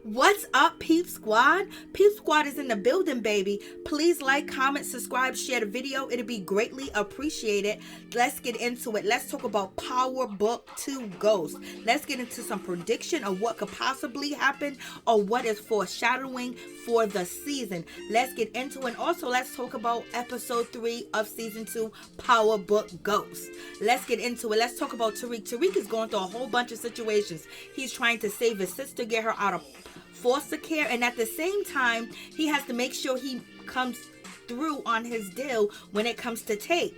What's up, Peep Squad? Peep Squad is in the building, baby. Please like, comment, subscribe, share the video. It'll be greatly appreciated. Let's get into it. Let's talk about Power Book 2 Ghost. Let's get into some prediction of what could possibly happen or what is foreshadowing for the season. Let's get into it. And also, let's talk about episode 3 of season 2, Power Book Ghost. Let's get into it. Let's talk about Tariq. Tariq is going through a whole bunch of situations. He's trying to save his sister, get her out of foster care, and at the same time he has to make sure he comes through on his deal when it comes to Tate.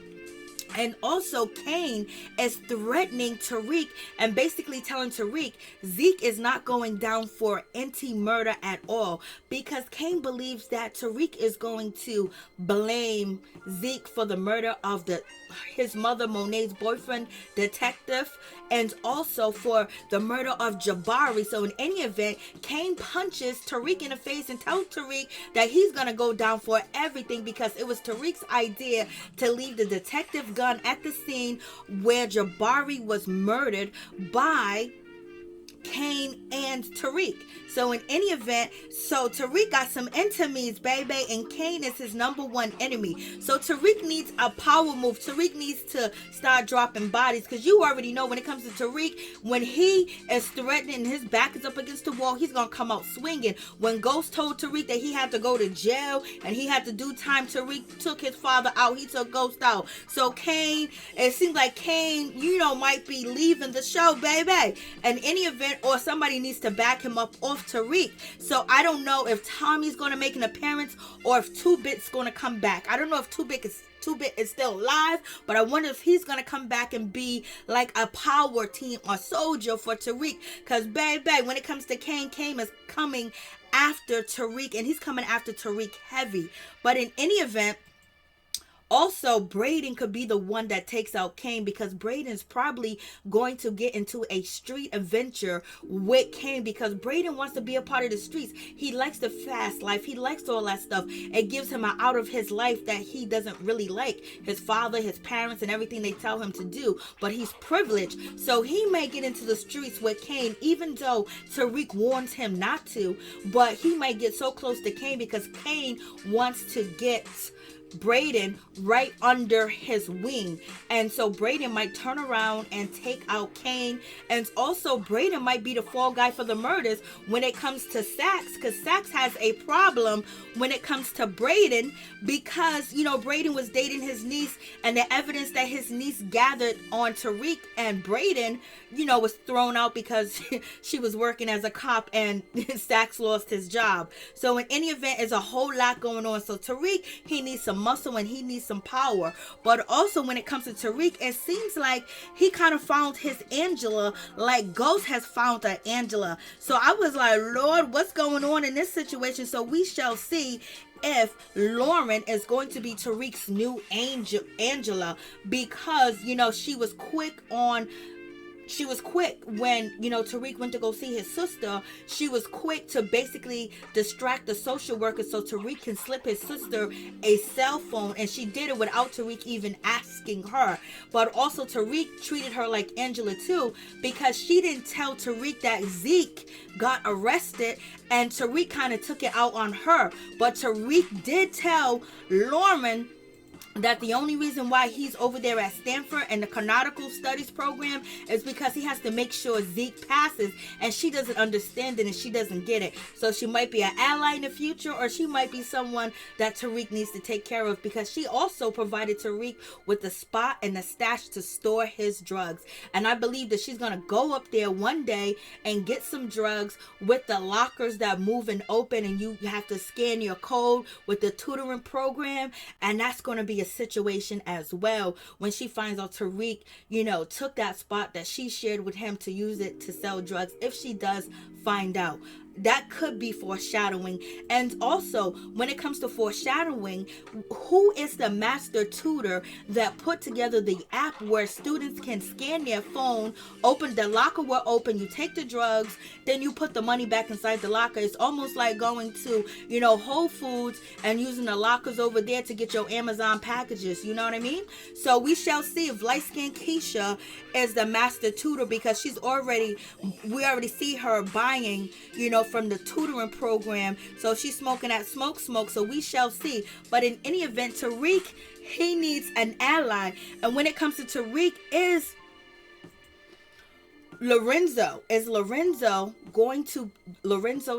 And also Kane is threatening Tariq and basically telling Tariq Zeke is not going down for anti-murder at all, because Kane believes that Tariq is going to blame Zeke for the murder of his mother Monet's boyfriend, detective, and also for the murder of Jabari. So in any event, Kane punches Tariq in the face and tells Tariq that he's gonna go down for everything because it was Tariq's idea to leave the detective gun at the scene where Jabari was murdered by Kane and Tariq. So in any event, so Tariq got some enemies, baby, and Kane is his number one enemy. So Tariq needs a power move. Tariq needs to start dropping bodies, because you already know when it comes to Tariq, when he is threatening and his back is up against the wall, he's gonna come out swinging. When Ghost told Tariq that he had to go to jail and he had to do time, Tariq took his father out. He took Ghost out. So Kane, it seems like Kane, might be leaving the show, baby. In any event, or somebody needs to back him up off Tariq. So I don't know if Tommy's going to make an appearance or if 2-Bit's going to come back. I don't know if 2-Bit is still alive, but I wonder if he's gonna come back and be like a power team or soldier for Tariq. Because baby, when it comes to Kane is coming after Tariq, and he's coming after Tariq heavy. But in any event, also, Brayden could be the one that takes out Kane, because Brayden's probably going to get into a street adventure with Kane, because Brayden wants to be a part of the streets. He likes the fast life. He likes all that stuff. It gives him an out of his life that he doesn't really like. His father, his parents, and everything they tell him to do. But he's privileged. So he may get into the streets with Kane, even though Tariq warns him not to. But he might get so close to Kane because Kane wants to get Brayden right under his wing. And so Brayden might turn around and take out Kane. And also Brayden might be the fall guy for the murders when it comes to Saxe, because Saxe has a problem when it comes to Brayden, because Brayden was dating his niece, and the evidence that his niece gathered on Tariq and Brayden was thrown out because she was working as a cop and Saxe lost his job. So in any event, there's a whole lot going on. So Tariq, he needs some muscle and he needs some power. But also when it comes to Tariq, it seems like he kind of found his Angela, like Ghost has found her Angela. So I was like, Lord, what's going on in this situation? So we shall see if Lauren is going to be Tariq's new Angela, because she was quick when Tariq went to go see his sister. She was quick to basically distract the social worker so Tariq can slip his sister a cell phone, and she did it without Tariq even asking her. But also Tariq treated her like Angela too, because she didn't tell Tariq that Zeke got arrested, and Tariq kind of took it out on her. But Tariq did tell Lauren that the only reason why he's over there at Stanford and the canonical studies program is because he has to make sure Zeke passes, and she doesn't understand it and she doesn't get it. So she might be an ally in the future, or she might be someone that Tariq needs to take care of, because she also provided Tariq with the spot and the stash to store his drugs. And I believe that she's going to go up there one day and get some drugs with the lockers that move and open, and you have to scan your code with the tutoring program, and that's going to be a situation as well when she finds out Tariq took that spot that she shared with him to use it to sell drugs, if she does find out. That could be foreshadowing. And also when it comes to foreshadowing, who is the master tutor that put together the app where students can scan their phone, open the locker, will open, you take the drugs, then you put the money back inside the locker. It's almost like going to Whole Foods and using the lockers over there to get your Amazon packages, you know what I mean? So we shall see if light skinned Keisha is the master tutor, because we already see her buying from the tutoring program. So she's smoking that smoke. So we shall see. But in any event, Tariq, he needs an ally. And when it comes to Tariq, is Lorenzo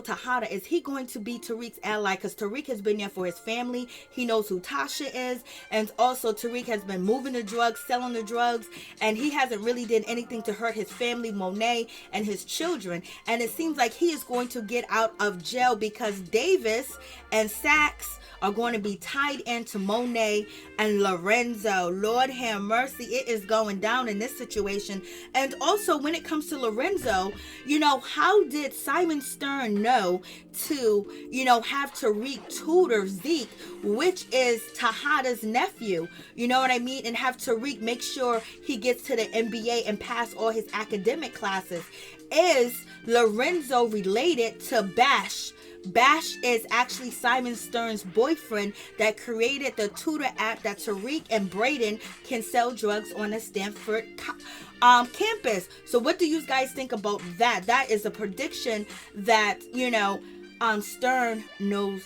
Tejada, is he going to be Tariq's ally? Because Tariq has been there for his family. He knows who Tasha is. And also Tariq has been moving the drugs, selling the drugs. And he hasn't really done anything to hurt his family, Monet, and his children. And it seems like he is going to get out of jail because Davis and Saxe are going to be tied into Monet and Lorenzo. Lord have mercy. It is going down in this situation. And also when it comes to Lorenzo, how did Simon Stern know to, have Tariq tutor Zeke, which is Tejada's nephew? You know what I mean? And have Tariq make sure he gets to the NBA and pass all his academic classes. Is Lorenzo related to Bash? Bash is actually Simon Stern's boyfriend that created the tutor app that Tariq and Brayden can sell drugs on the Stanford campus. So what do you guys think about that? That is a prediction that, Stern knows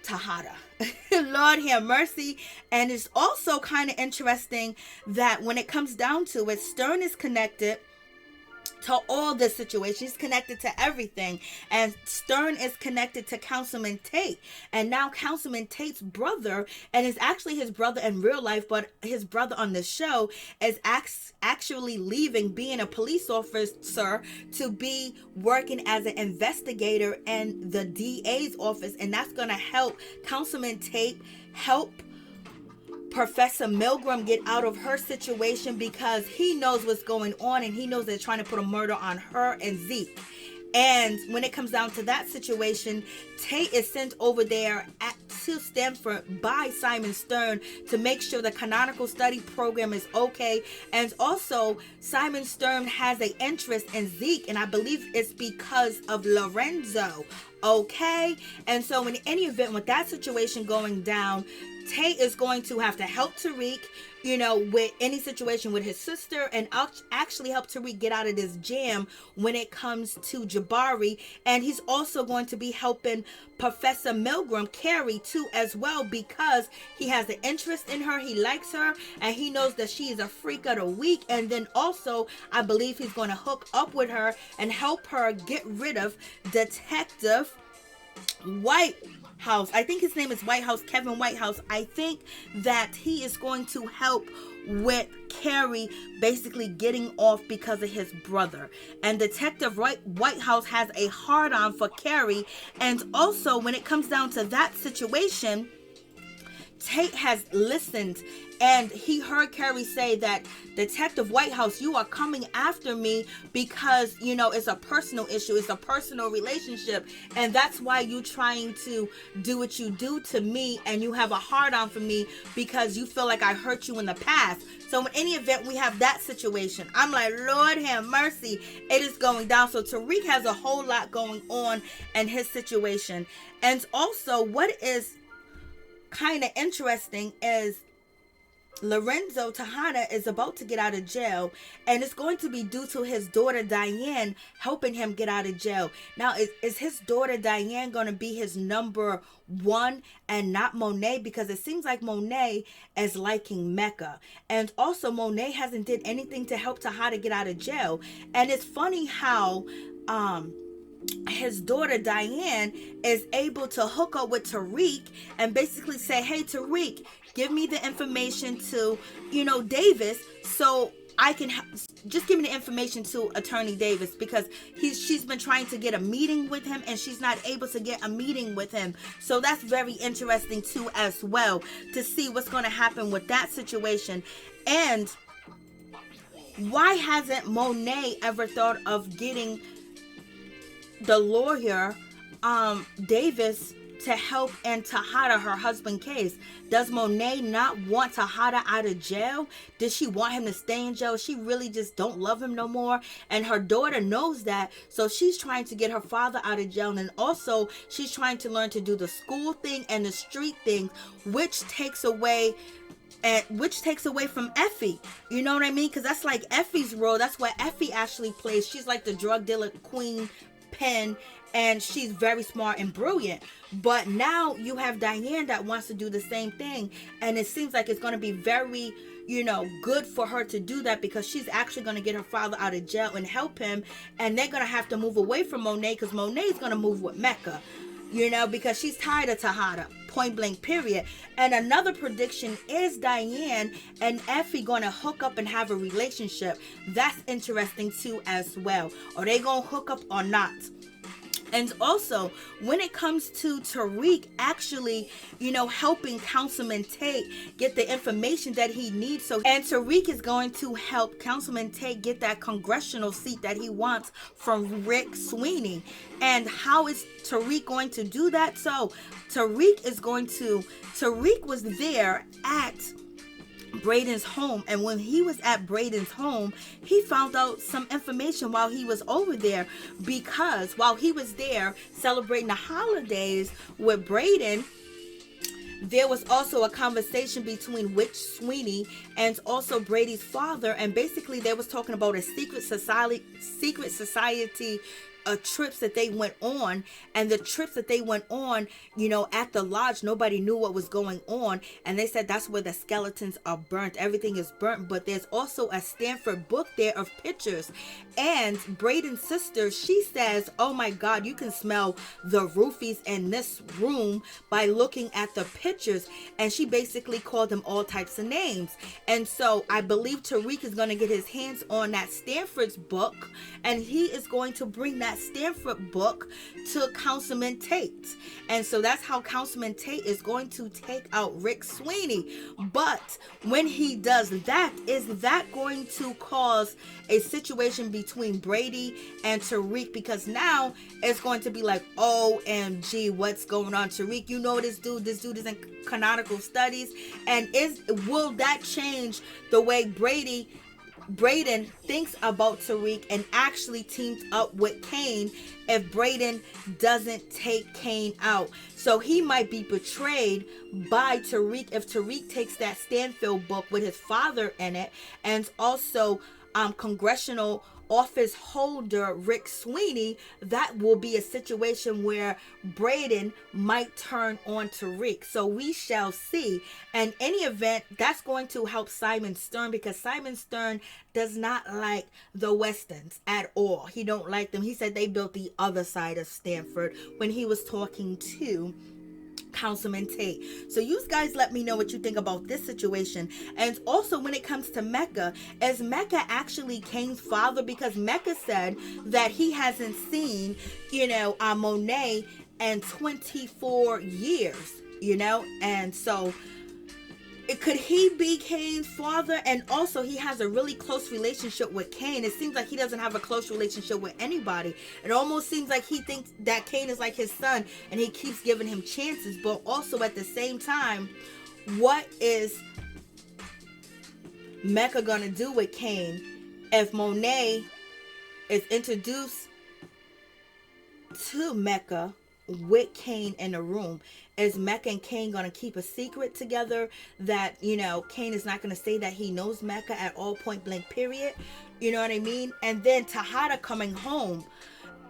Tejada. Lord have mercy. And it's also kind of interesting that when it comes down to it, Stern is connected to all this situation. He's connected to everything. And Stern is connected to Councilman Tate. And now Councilman Tate's brother, and it's actually his brother in real life, but his brother on the show is actually leaving being a police officer to be working as an investigator in the DA's office. And that's going to help Councilman Tate help Professor Milgram get out of her situation, because he knows what's going on and he knows they're trying to put a murder on her and Zeke. And when it comes down to that situation, Tate is sent over there to Stanford by Simon Stern to make sure the canonical study program is okay. And also Simon Stern has an interest in Zeke, and I believe it's because of Lorenzo. Okay. And so in any event, with that situation going down, Tate is going to have to help Tariq, with any situation with his sister, and actually help Tariq get out of this jam when it comes to Jabari. And he's also going to be helping Professor Milgram, Carrie, too, as well, because he has an interest in her. He likes her, and he knows that she is a freak of the week. And then also, I believe he's going to hook up with her and help her get rid of Detective Whitehouse. I think his name is Whitehouse, Kevin Whitehouse. I think that he is going to help with Carrie basically getting off because of his brother. And Detective Whitehouse has a hard-on for Carrie. And also, when it comes down to that situation, Tate has listened, and he heard Carrie say that, Detective Whitehouse, you are coming after me because, it's a personal issue. It's a personal relationship. And that's why you trying to do what you do to me, and you have a hard on for me because you feel like I hurt you in the past. So in any event, we have that situation. I'm like, Lord have mercy. It is going down. So Tariq has a whole lot going on in his situation. And also, what is kind of interesting is Lorenzo Tejada is about to get out of jail, and it's going to be due to his daughter Diane helping him get out of jail. Now, is his daughter Diane going to be his number one and not Monet? Because it seems like Monet is liking Mecca, and also Monet hasn't did anything to help Tejada get out of jail. And it's funny how his daughter Diane is able to hook up with Tariq and basically say, hey Tariq, give me the information to Davis, so I can just give me the information to Attorney Davis, because she's been trying to get a meeting with him and she's not able to get a meeting with him. So that's very interesting too as well, to see what's going to happen with that situation. And why hasn't Monet ever thought of getting the lawyer Davis to help in Tejada, her husband case? Does Monet not want Tejada out of jail? Does she want him to stay in jail? She really just don't love him no more, and her daughter knows that, so she's trying to get her father out of jail. And also she's trying to learn to do the school thing and the street thing, which takes away from Effie. You know what I mean? Because that's like Effie's role. That's what Effie actually plays. She's like the drug dealer queen pen, and she's very smart and brilliant. But now you have Diane that wants to do the same thing, and it seems like it's going to be very, good for her to do that, because she's actually going to get her father out of jail and help him, and they're going to have to move away from Monet, because Monet's going to move with Mecca, because she's tired of Tejada, point blank period. And another prediction is Diane and Effie going to hook up and have a relationship. That's interesting too as well. Are they going to hook up or not? And also, when it comes to Tariq actually, helping Councilman Tate get the information that he needs. And Tariq is going to help Councilman Tate get that congressional seat that he wants from Rick Sweeney. And how is Tariq going to do that? So, Tariq was there at Brayden's home, and when he was at Brayden's home, he found out some information while he was over there, because while he was there celebrating the holidays with Brayden, there was also a conversation between Rick Sweeney and also Brady's father, and basically they was talking about a secret society trips that they went on. And the trips that they went on, at the lodge, nobody knew what was going on, and they said that's where the skeletons are burnt. Everything is burnt, but there's also a Stanford book there of pictures. And Brayden's sister, she says, oh my God, you can smell the roofies in this room by looking at the pictures. And she basically called them all types of names. And so I believe Tariq is going to get his hands on that Stanford's book, and he is going to bring that Stanford book to Councilman Tate. And so that's how Councilman Tate is going to take out Rick Sweeney. But when he does that, is that going to cause a situation between Brady and Tariq? Because now it's going to be like, OMG, what's going on, Tariq? This dude is in canonical studies. And will that change the way Brayden thinks about Tariq and actually teams up with Kane if Brayden doesn't take Kane out? So he might be betrayed by Tariq if Tariq takes that Stanfield book with his father in it, and also congressional office holder Rick Sweeney. That will be a situation where Brayden might turn on Tariq. So we shall see. In any event, that's going to help Simon Stern, because Simon Stern does not like the Westons at all. He don't like them. He said they built the other side of Stanford when he was talking to Councilman Tate. So you guys let me know what you think about this situation. And also when it comes to Mecca, is Mecca actually Kane's father? Because Mecca said that he hasn't seen, Monet in 24 years, and so could he be Kane's father? And also he has a really close relationship with Kane. It seems like he doesn't have a close relationship with anybody. It almost seems like he thinks that Kane is like his son and he keeps giving him chances. But also at the same time, what is Mecca gonna do with Kane if Monet is introduced to Mecca with Kane in a room? Is Mecca and Kane going to keep a secret together that, Kane is not going to say that he knows Mecca at all, point blank period? You know what I mean? And then Tejada coming home,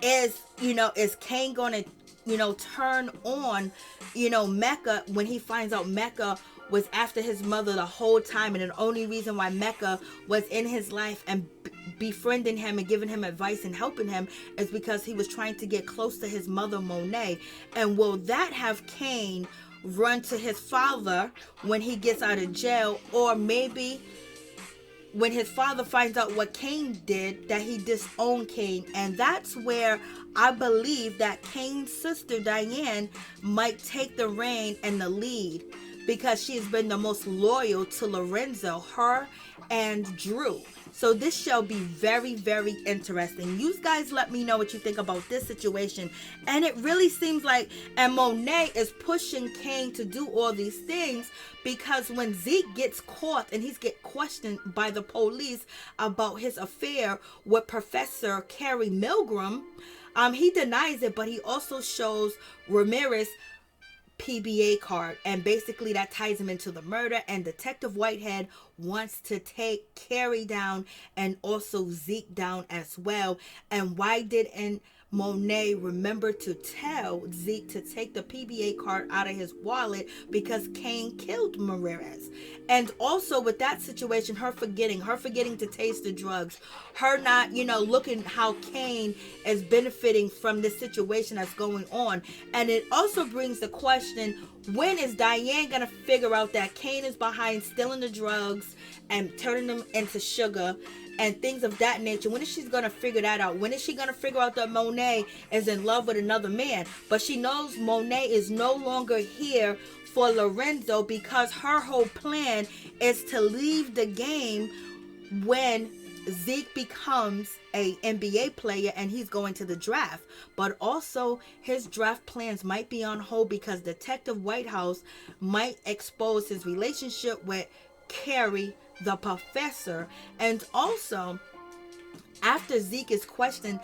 is Kane going to, turn on, Mecca when he finds out Mecca was after his mother the whole time, and the only reason why Mecca was in his life and befriending him and giving him advice and helping him is because he was trying to get close to his mother Monet? And will that have Kane run to his father when he gets out of jail? Or maybe when his father finds out what Kane did, that he disowned Kane? And that's where I believe that Kane's sister Diane might take the reign and the lead, because she has been the most loyal to Lorenzo, her and Drew. So this shall be very, very interesting. You guys let me know what you think about this situation. And it really seems like, and Monet is pushing Kane to do all these things, because when Zeke gets caught and he's get questioned by the police about his affair with Professor Carrie Milgram, he denies it, but he also shows Ramirez PBA card, and basically that ties him into the murder. And Detective Whitehead wants to take Carrie down and also Zeke down as well. And why didn't Monet remembered to tell Zeke to take the PBA card out of his wallet because Cain killed Ramirez. And also with that situation, her forgetting to taste the drugs, her not, looking how Cain is benefiting from this situation that's going on. And it also brings the question, when is Diane gonna figure out that Cain is behind stealing the drugs and turning them into sugar and things of that nature? When is she gonna figure that out? When is she gonna figure out that Monet is in love with another man? But she knows Monet is no longer here for Lorenzo, because her whole plan is to leave the game when Zeke becomes a NBA player and he's going to the draft. But also his draft plans might be on hold because Detective Whitehouse might expose his relationship with Carrie, the professor. And also, after Zeke is questioned,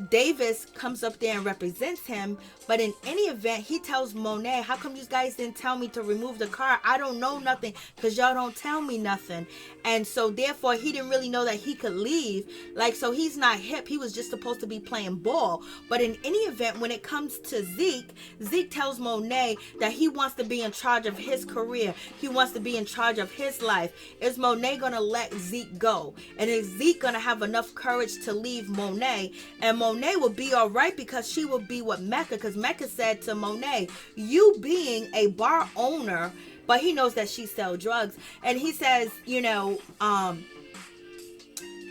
Davis comes up there and represents him, but in any event, he tells Monet, how come you guys didn't tell me to remove the car? I don't know nothing because y'all don't tell me nothing. And so therefore he didn't really know that he could leave. So he's not hip. He was just supposed to be playing ball. But in any event, when it comes to Zeke tells Monet that he wants to be in charge of his career. He wants to be in charge of his life. Is Monet gonna let Zeke go? And is Zeke gonna have enough courage to leave Monet? And Monet will be all right because she will be with Mecca, because Mecca said to Monet, you being a bar owner, but he knows that she sells drugs, and he says, he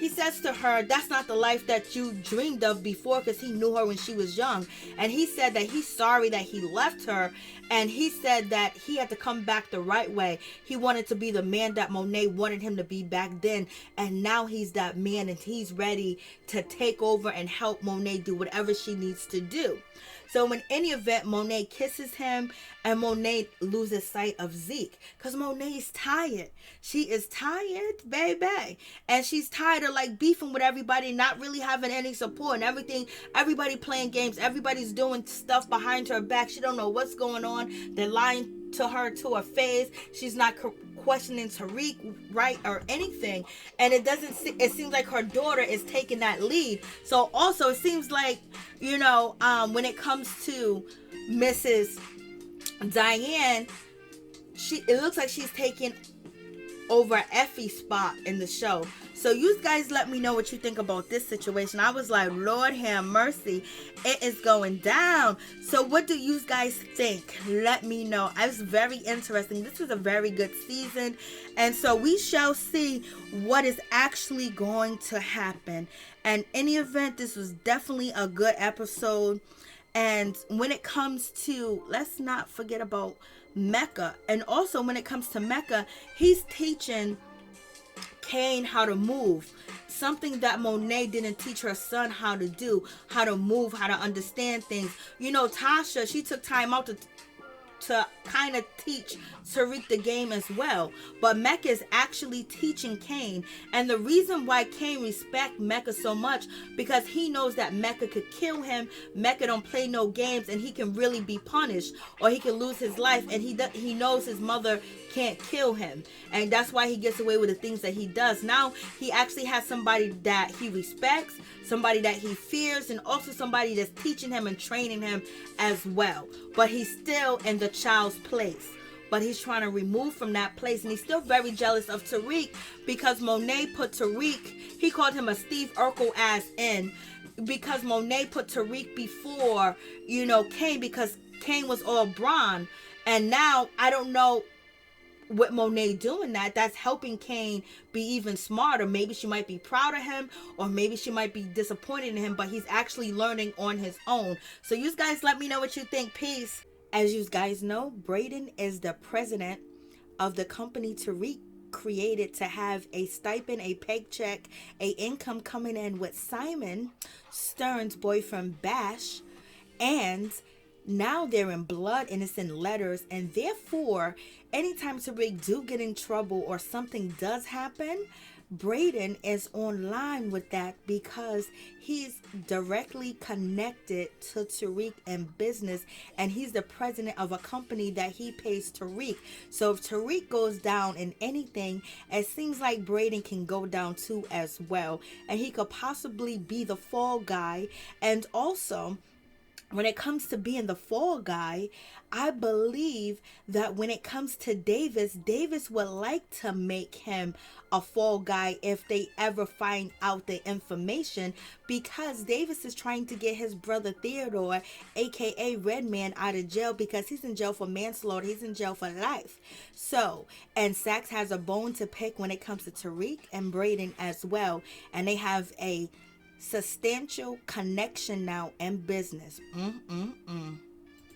says to her, that's not the life that you dreamed of before, because he knew her when she was young. And he said that he's sorry that he left her. And he said that he had to come back the right way. He wanted to be the man that Monet wanted him to be back then. And now he's that man, and he's ready to take over and help Monet do whatever she needs to do. So in any event, Monet kisses him, and Monet loses sight of Zeke because Monet is tired. She is tired, baby. And she's tired of beefing with everybody, not really having any support and everything. Everybody playing games. Everybody's doing stuff behind her back. She don't know what's going on. They're lying to her face. She's not questioning Tariq, right, or anything. And it seems like her daughter is taking that lead. So also it seems like, when it comes to Mrs. Diane, it looks like she's taking over Effie's spot in the show. So you guys let me know what you think about this situation. I was like, Lord have mercy, it is going down. So what do you guys think? Let me know. It's very interesting. This is a very good season, and so we shall see what is actually going to happen. And in any event, this was definitely a good episode. And when it comes to, let's not forget about Mecca. And also when it comes to Mecca, he's teaching Cain how to move, something that Monet didn't teach her son how to do, how to move, how to understand things. Tasha, she took time out to kind of teach Tariq the game as well. But Mecca is actually teaching Cain. And the reason why Cain respects Mecca so much, because he knows that Mecca could kill him. Mecca don't play no games, and he can really be punished, or he can lose his life. And he knows his mother can't kill him, and that's why he gets away with the things that he does. Now he actually has somebody that he respects, somebody that he fears, and also somebody that's teaching him and training him as well. But he's still in the child's place, but he's trying to remove from that place. And he's still very jealous of Tariq, because Monet put Tariq, he called him a Steve Urkel ass in, because Monet put Tariq before Cain, because Cain was all brawn. And now I don't know with Monet doing that's helping Cain be even smarter. Maybe she might be proud of him, or maybe she might be disappointed in him, but he's actually learning on his own. So you guys let me know what you think. Peace. As you guys know, Brayden is the president of the company Tariq created to have a stipend, a paycheck, a income coming in with Simon Stern's boyfriend Bash, and now they're in blood innocent letters, and therefore anytime Tariq do get in trouble or something does happen, Brayden is online with that because he's directly connected to Tariq in business, and he's the president of a company that he pays Tariq. So if Tariq goes down in anything, it seems like Brayden can go down too as well, and he could possibly be the fall guy. And also, when it comes to being the fall guy, I believe that when it comes to Davis would like to make him a fall guy if they ever find out the information, because Davis is trying to get his brother Theodore, aka Redman, out of jail because he's in jail for manslaughter. He's in jail for life. So, and Saxe has a bone to pick when it comes to Tariq and Brayden as well, and they have a substantial connection now in business.